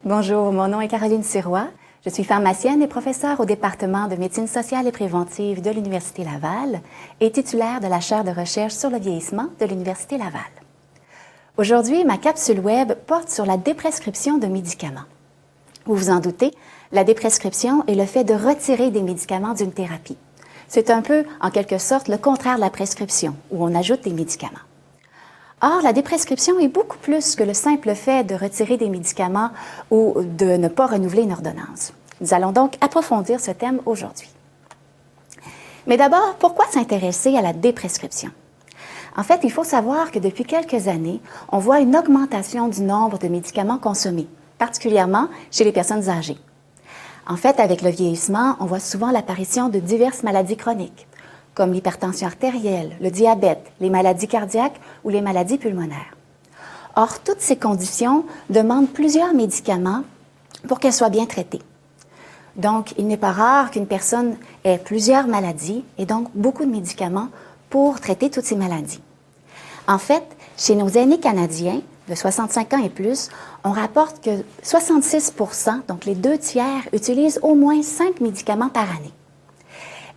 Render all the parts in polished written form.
Bonjour, mon nom est Caroline Sirois. Je suis pharmacienne et professeure au département de médecine sociale et préventive de l'Université Laval et titulaire de la chaire de recherche sur le vieillissement de l'Université Laval. Aujourd'hui, ma capsule web porte sur la déprescription de médicaments. Vous vous en doutez, la déprescription est le fait de retirer des médicaments d'une thérapie. C'est un peu, en quelque sorte, le contraire de la prescription, où on ajoute des médicaments. Or, la déprescription est beaucoup plus que le simple fait de retirer des médicaments ou de ne pas renouveler une ordonnance. Nous allons donc approfondir ce thème aujourd'hui. Mais d'abord, pourquoi s'intéresser à la déprescription? En fait, il faut savoir que depuis quelques années, on voit une augmentation du nombre de médicaments consommés, particulièrement chez les personnes âgées. En fait, avec le vieillissement, on voit souvent l'apparition de diverses maladies chroniques, comme l'hypertension artérielle, le diabète, les maladies cardiaques ou les maladies pulmonaires. Or, toutes ces conditions demandent plusieurs médicaments pour qu'elles soient bien traitées. Donc, il n'est pas rare qu'une personne ait plusieurs maladies et donc beaucoup de médicaments pour traiter toutes ces maladies. En fait, chez nos aînés canadiens de 65 ans et plus, on rapporte que 66 %, donc les 2/3, utilisent au moins 5 médicaments par année.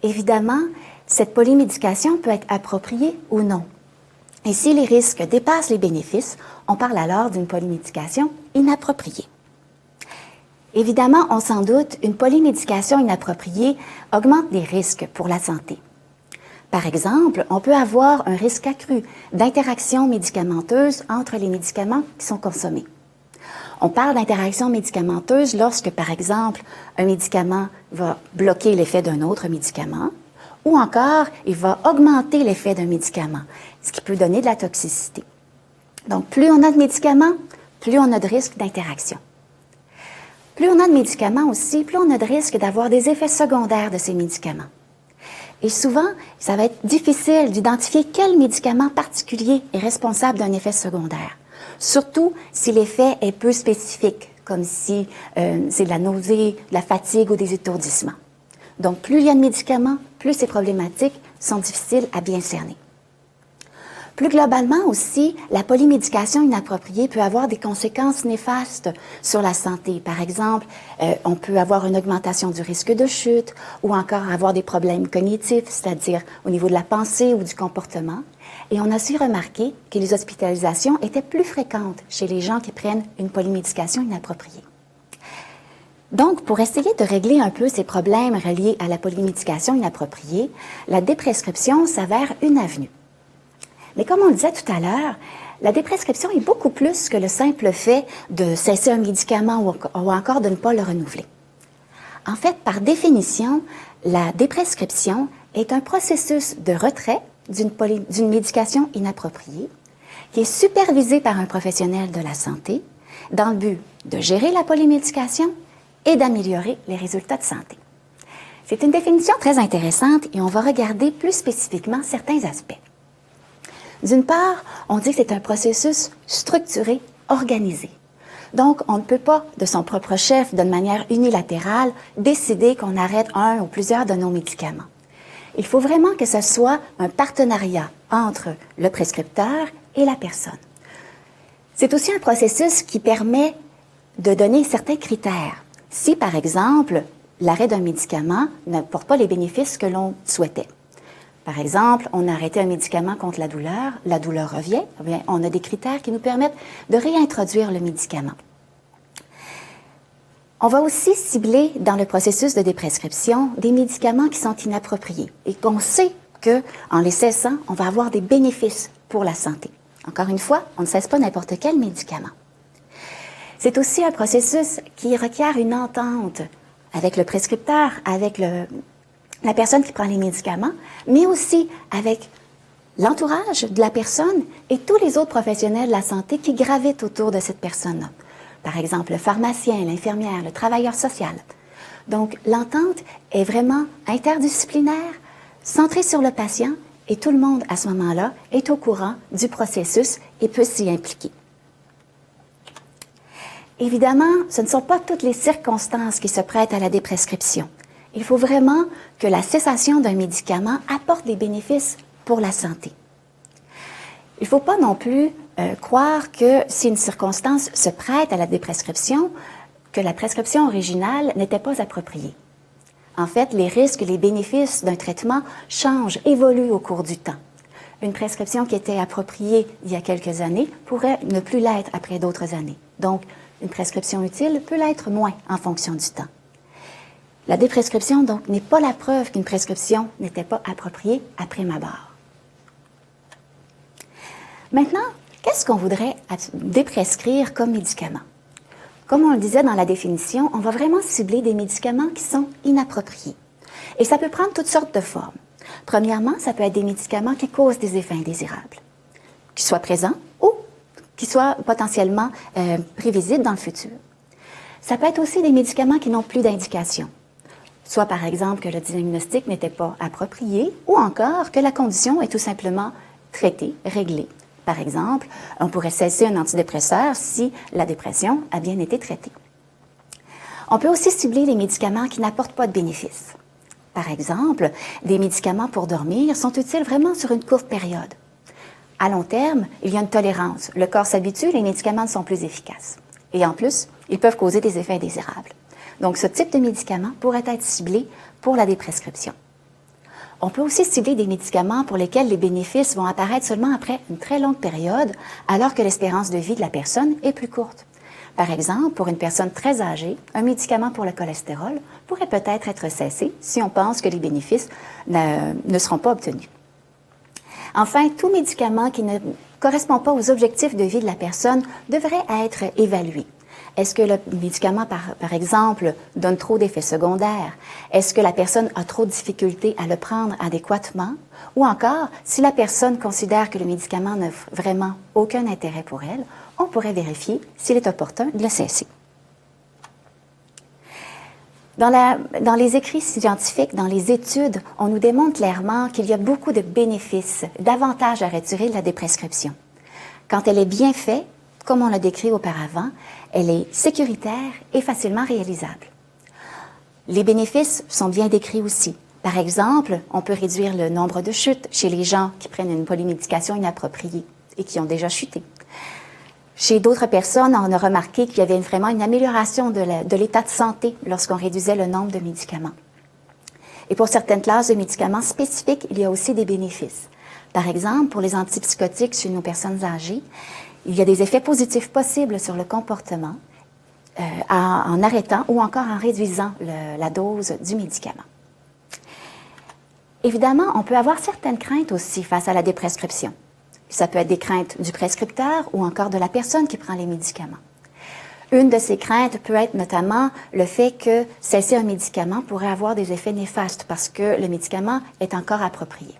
Évidemment, cette polymédication peut être appropriée ou non. Et si les risques dépassent les bénéfices, on parle alors d'une polymédication inappropriée. Évidemment, on s'en doute, une polymédication inappropriée augmente les risques pour la santé. Par exemple, on peut avoir un risque accru d'interaction médicamenteuse entre les médicaments qui sont consommés. On parle d'interaction médicamenteuse lorsque, par exemple, un médicament va bloquer l'effet d'un autre médicament, ou encore, il va augmenter l'effet d'un médicament, ce qui peut donner de la toxicité. Donc, plus on a de médicaments, plus on a de risque d'interaction. Plus on a de médicaments aussi, plus on a de risque d'avoir des effets secondaires de ces médicaments. Et souvent, ça va être difficile d'identifier quel médicament particulier est responsable d'un effet secondaire, surtout si l'effet est peu spécifique, comme si c'est de la nausée, de la fatigue ou des étourdissements. Donc, plus il y a de médicaments, plus ces problématiques sont difficiles à bien cerner. Plus globalement aussi, la polymédication inappropriée peut avoir des conséquences néfastes sur la santé. Par exemple, on peut avoir une augmentation du risque de chute ou encore avoir des problèmes cognitifs, c'est-à-dire au niveau de la pensée ou du comportement. Et on a aussi remarqué que les hospitalisations étaient plus fréquentes chez les gens qui prennent une polymédication inappropriée. Donc, pour essayer de régler un peu ces problèmes reliés à la polymédication inappropriée, la déprescription s'avère une avenue. Mais comme on le disait tout à l'heure, la déprescription est beaucoup plus que le simple fait de cesser un médicament ou encore de ne pas le renouveler. En fait, par définition, la déprescription est un processus de retrait d'une médication inappropriée qui est supervisé par un professionnel de la santé dans le but de gérer la polymédication et d'améliorer les résultats de santé. C'est une définition très intéressante et on va regarder plus spécifiquement certains aspects. D'une part, on dit que c'est un processus structuré, organisé. Donc, on ne peut pas, de son propre chef, d'une manière unilatérale, décider qu'on arrête un ou plusieurs de nos médicaments. Il faut vraiment que ce soit un partenariat entre le prescripteur et la personne. C'est aussi un processus qui permet de donner certains critères. Si, par exemple, l'arrêt d'un médicament n'apporte pas les bénéfices que l'on souhaitait. Par exemple, on a arrêté un médicament contre la douleur revient, bien, on a des critères qui nous permettent de réintroduire le médicament. On va aussi cibler dans le processus de déprescription des médicaments qui sont inappropriés et qu'on sait qu'en les cessant, on va avoir des bénéfices pour la santé. Encore une fois, on ne cesse pas n'importe quel médicament. C'est aussi un processus qui requiert une entente avec le prescripteur, avec la personne qui prend les médicaments, mais aussi avec l'entourage de la personne et tous les autres professionnels de la santé qui gravitent autour de cette personne-là. Par exemple, le pharmacien, l'infirmière, le travailleur social. Donc, l'entente est vraiment interdisciplinaire, centrée sur le patient et tout le monde, à ce moment-là, est au courant du processus et peut s'y impliquer. Évidemment, ce ne sont pas toutes les circonstances qui se prêtent à la déprescription. Il faut vraiment que la cessation d'un médicament apporte des bénéfices pour la santé. Il ne faut pas non plus croire que si une circonstance se prête à la déprescription, que la prescription originale n'était pas appropriée. En fait, les risques et les bénéfices d'un traitement changent, évoluent au cours du temps. Une prescription qui était appropriée il y a quelques années pourrait ne plus l'être après d'autres années. Donc, une prescription utile peut l'être moins en fonction du temps. La déprescription, donc, n'est pas la preuve qu'une prescription n'était pas appropriée à prime abord. Maintenant, qu'est-ce qu'on voudrait déprescrire comme médicament? Comme on le disait dans la définition, on va vraiment cibler des médicaments qui sont inappropriés. Et ça peut prendre toutes sortes de formes. Premièrement, ça peut être des médicaments qui causent des effets indésirables, qui soient présents ou qui soient potentiellement prévisibles dans le futur. Ça peut être aussi des médicaments qui n'ont plus d'indication, soit par exemple que le diagnostic n'était pas approprié ou encore que la condition est tout simplement traitée, réglée. Par exemple, on pourrait cesser un antidépresseur si la dépression a bien été traitée. On peut aussi cibler les médicaments qui n'apportent pas de bénéfices. Par exemple, des médicaments pour dormir sont utiles vraiment sur une courte période. À long terme, il y a une tolérance. Le corps s'habitue, les médicaments sont plus efficaces. Et en plus, ils peuvent causer des effets indésirables. Donc, ce type de médicament pourrait être ciblé pour la déprescription. On peut aussi cibler des médicaments pour lesquels les bénéfices vont apparaître seulement après une très longue période, alors que l'espérance de vie de la personne est plus courte. Par exemple, pour une personne très âgée, un médicament pour le cholestérol pourrait peut-être être cessé si on pense que les bénéfices ne seront pas obtenus. Enfin, tout médicament qui ne correspond pas aux objectifs de vie de la personne devrait être évalué. Est-ce que le médicament, par exemple, donne trop d'effets secondaires? Est-ce que la personne a trop de difficultés à le prendre adéquatement? Ou encore, si la personne considère que le médicament n'a vraiment aucun intérêt pour elle, on pourrait vérifier s'il est opportun de le cesser. Dans les écrits scientifiques, dans les études, on nous démontre clairement qu'il y a beaucoup de bénéfices, d'avantages à retirer de la déprescription. Quand elle est bien faite, comme on l'a décrit auparavant, elle est sécuritaire et facilement réalisable. Les bénéfices sont bien décrits aussi. Par exemple, on peut réduire le nombre de chutes chez les gens qui prennent une polymédication inappropriée et qui ont déjà chuté. Chez d'autres personnes, on a remarqué qu'il y avait vraiment une amélioration de l'état de santé lorsqu'on réduisait le nombre de médicaments. Et pour certaines classes de médicaments spécifiques, il y a aussi des bénéfices. Par exemple, pour les antipsychotiques chez nos personnes âgées, il y a des effets positifs possibles sur le comportement en arrêtant ou encore en réduisant la dose du médicament. Évidemment, on peut avoir certaines craintes aussi face à la déprescription. Ça peut être des craintes du prescripteur ou encore de la personne qui prend les médicaments. Une de ces craintes peut être notamment le fait que cesser un médicament pourrait avoir des effets néfastes parce que le médicament est encore approprié.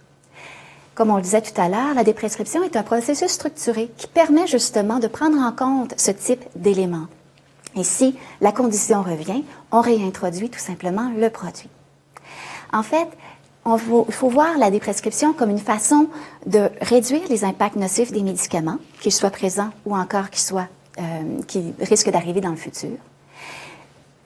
Comme on le disait tout à l'heure, la déprescription est un processus structuré qui permet justement de prendre en compte ce type d'éléments. Et si la condition revient, on réintroduit tout simplement le produit. En fait, il faut voir la déprescription comme une façon de réduire les impacts nocifs des médicaments, qu'ils soient présents ou encore qui risquent d'arriver dans le futur.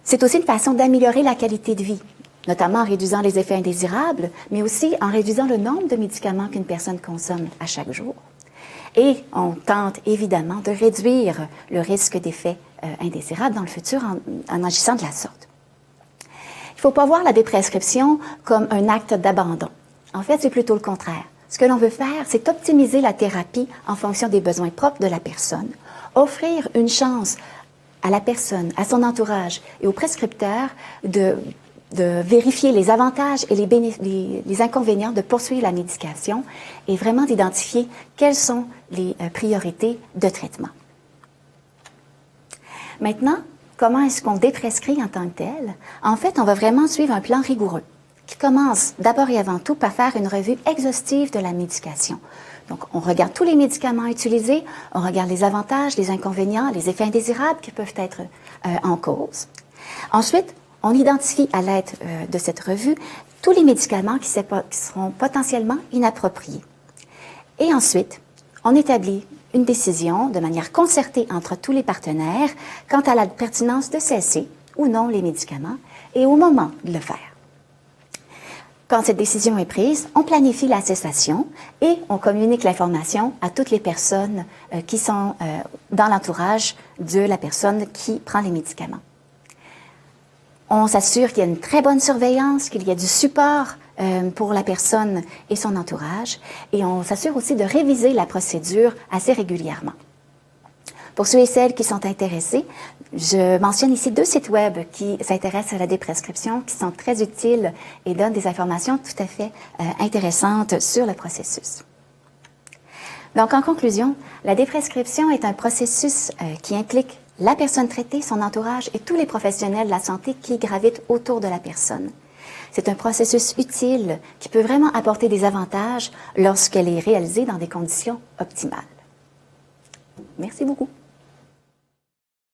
C'est aussi une façon d'améliorer la qualité de vie, notamment en réduisant les effets indésirables, mais aussi en réduisant le nombre de médicaments qu'une personne consomme à chaque jour. Et on tente évidemment de réduire le risque d'effets indésirables dans le futur en agissant de la sorte. Il ne faut pas voir la déprescription comme un acte d'abandon. En fait, c'est plutôt le contraire. Ce que l'on veut faire, c'est optimiser la thérapie en fonction des besoins propres de la personne, offrir une chance à la personne, à son entourage et au prescripteur de vérifier les avantages et les inconvénients de poursuivre la médication et vraiment d'identifier quelles sont les priorités de traitement. Maintenant, comment est-ce qu'on déprescrit en tant que tel? En fait, on va vraiment suivre un plan rigoureux qui commence d'abord et avant tout par faire une revue exhaustive de la médication. Donc, on regarde tous les médicaments utilisés, on regarde les avantages, les inconvénients, les effets indésirables qui peuvent être en cause. Ensuite, on identifie à l'aide de cette revue tous les médicaments qui seront potentiellement inappropriés. Et ensuite, on établit une décision de manière concertée entre tous les partenaires quant à la pertinence de cesser ou non les médicaments et au moment de le faire. Quand cette décision est prise, on planifie la cessation et on communique l'information à toutes les personnes qui sont dans l'entourage de la personne qui prend les médicaments. On s'assure qu'il y a une très bonne surveillance, qu'il y a du support pour la personne et son entourage, et on s'assure aussi de réviser la procédure assez régulièrement. Pour ceux et celles qui sont intéressés, je mentionne ici 2 sites web qui s'intéressent à la déprescription, qui sont très utiles et donnent des informations tout à fait intéressantes sur le processus. Donc, en conclusion, la déprescription est un processus qui implique la personne traitée, son entourage et tous les professionnels de la santé qui gravitent autour de la personne. C'est un processus utile qui peut vraiment apporter des avantages lorsqu'elle est réalisée dans des conditions optimales. Merci beaucoup.